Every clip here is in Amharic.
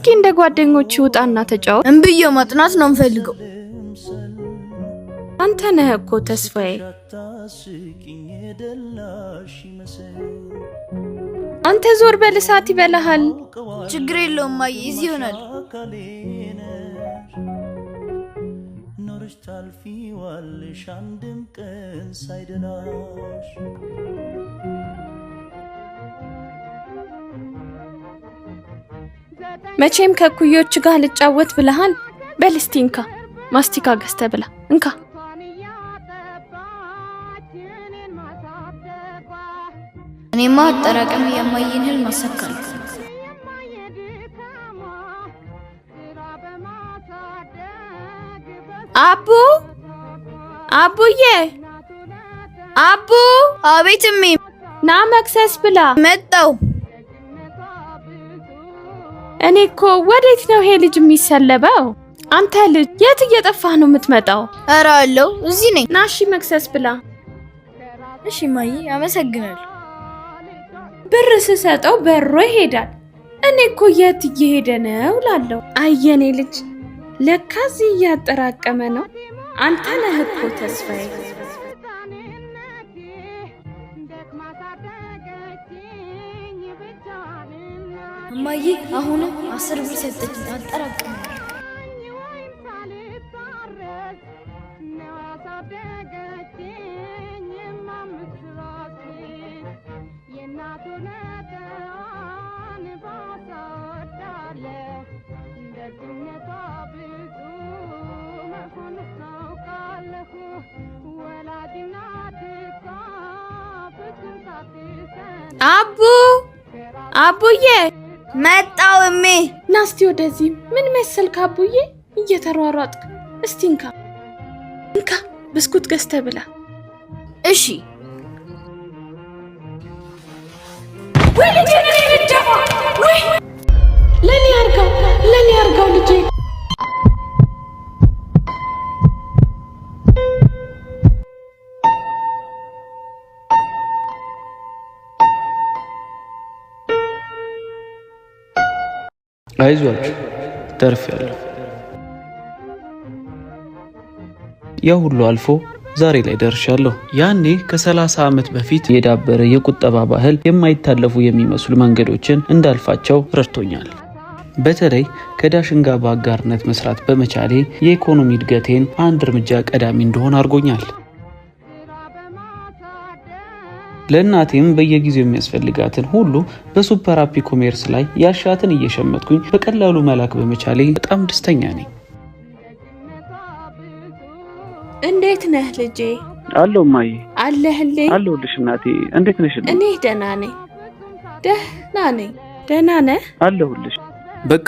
እስኪ እንደ ጓደኞች ውጣና ተጫወት። እንብዬ ማጥናት ነው የምፈልገው። አንተ ነህ እኮ ተስፋዬ። አንተ ዞር በል እሳት ይበላሃል። ችግር የለውም ማይ እዚህ ይሆናል። ታልፊዋለሽ አንድም ቀን ሳይደላሽ መቼም ከኩዮች ጋር ልጫወት ብለሃል። በል እስቲ እንካ ማስቲካ ገዝተህ ብላ። እንካ እኔማ አጠራቀም የማይን ህልም አሳካለሁ። አቡዬ አቡ። አቤት እሜ። ና መክሰስ ብላ። መጣው። እኔ እኮ ወዴት ነው ይሄ ልጅ የሚሰለበው? አንተ ልጅ የት እየጠፋህ ነው የምትመጣው? ኧረ አለው እዚህ ነኝ። ና እሺ መክሰስ ብላ። እሺ ማይ አመሰግናለሁ። ብር ስሰጠው በሮ ይሄዳል። እኔ እኮ የት እየሄደ ነው ላለው። አየኔ ልጅ ለካ እዚህ እያጠራቀመ ነው። አንተ ነህ እኮ ተስፋዬ። እማዬ አሁንም 10 ብር ሰጠችኝ። አጠራቀመ። አቡዬ መጣው እሜ። ናስቲ ወደዚህ። ምን መሰልክ አቡዬ እየተሯሯጥክ። እስቲ እንካ ብስኩት ገዝተህ ብላ። እሺ ወይ ልጄ ነደፋ። ወይ ለኔ አርጋው ልጄ። አይዟችሁ ተርፌያለሁ። ያ ሁሉ አልፎ ዛሬ ላይ ደርሻለሁ። ያኔ ከ30 ዓመት በፊት የዳበረ የቁጠባ ባህል የማይታለፉ የሚመስሉ መንገዶችን እንዳልፋቸው ረድቶኛል። በተለይ ከዳሽን ጋር በአጋርነት መስራት በመቻሌ የኢኮኖሚ እድገቴን አንድ እርምጃ ቀዳሚ እንደሆነ አድርጎኛል። ለእናቴም በየጊዜው የሚያስፈልጋትን ሁሉ በሱፐር አፕ ኮሜርስ ላይ ያሻትን እየሸመትኩኝ በቀላሉ መላክ በመቻሌ በጣም ደስተኛ ነኝ። እንዴት ነህ ልጄ? አለሁ ማዬ። አለህልኝ? አለሁልሽ እናቴ። እንዴት ነሽ? እኔ ደህና ነኝ። ደህና ነህ? አለሁልሽ። በቃ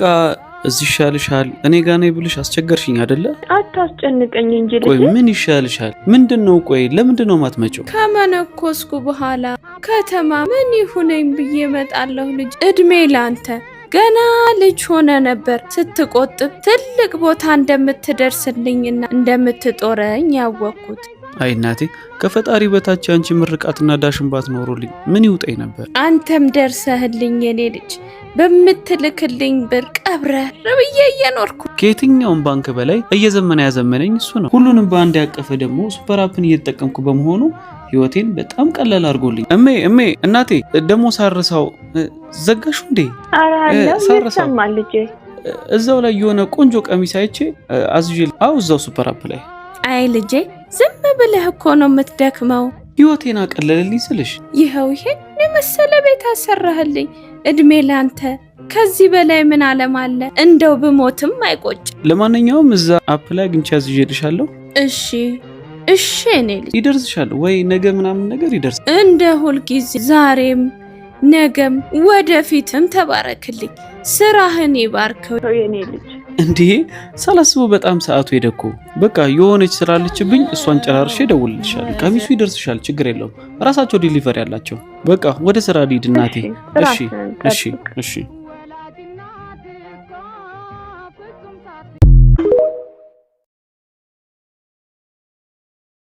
እዚህ ይሻልሻል። እኔ ጋር ነኝ ብልሽ አስቸገርሽኝ አይደለ? አታስጨንቀኝ እንጂ ልጄ። ቆይ ምን ይሻልሻል? ምንድነው? ቆይ ለምንድነው ማትመጪው? ከመነኮስኩ በኋላ ከተማ ምን ይሁነኝ ብዬ እመጣለሁ ልጅ። እድሜ ላንተ ገና ልጅ ሆነ ነበር ስትቆጥብ ትልቅ ቦታ እንደምትደርስልኝና እንደምትጦረኝ ያወቅኩት። አይ እናቴ፣ ከፈጣሪ በታች አንቺ ምርቃትና ዳሽን ባትኖሩልኝ ምን ይውጠኝ ነበር። አንተም ደርሰህልኝ የኔ ልጅ። በምትልክልኝ ብር ቀብረህ ብዬ እየኖርኩ። ከየትኛውም ባንክ በላይ እየዘመነ ያዘመነኝ እሱ ነው። ሁሉንም በአንድ ያቀፈ ደግሞ ሱፐር አፕን እየተጠቀምኩ በመሆኑ ህይወቴን በጣም ቀላል አድርጎልኝ። እሜ እናቴ ደግሞ ሳርሳው ዘጋሹ እንዴ? ሳርሳው እዛው ላይ የሆነ ቆንጆ ቀሚስ አይቼ አዝዤ እዛው ሱፐር አፕ ላይ። አይ ልጄ ዝም ብለህ እኮ ነው የምትደክመው። ህይወቴን አቀለለልኝ ስልሽ ይኸው ይሄን የመሰለ ቤት አሰራህልኝ። እድሜ ላንተ። ከዚህ በላይ ምን ዓለም አለ? እንደው ብሞትም አይቆጭ። ለማንኛውም እዛ አፕ ላይ አግኝቼ አዝዤልሻለሁ። እሺ እኔ ልጅ። ይደርስሻል ወይ ነገ ምናምን ነገር ይደርስ። እንደ ሁልጊዜ ዛሬም ነገም ወደፊትም ተባረክልኝ። ስራህን ይባርከው የኔ ልጅ። እንዴ ሳላስበው በጣም ሰዓቱ ሄደኩ። በቃ የሆነች ስራ አለችብኝ፣ እሷን ጨራርሼ እደውልልሻለሁ። ቀሚሱ ይደርስሻል፣ ችግር የለውም። ራሳቸው ዲሊቨሪ ያላቸው። በቃ ወደ ስራ ልሂድ እናቴ። እሺ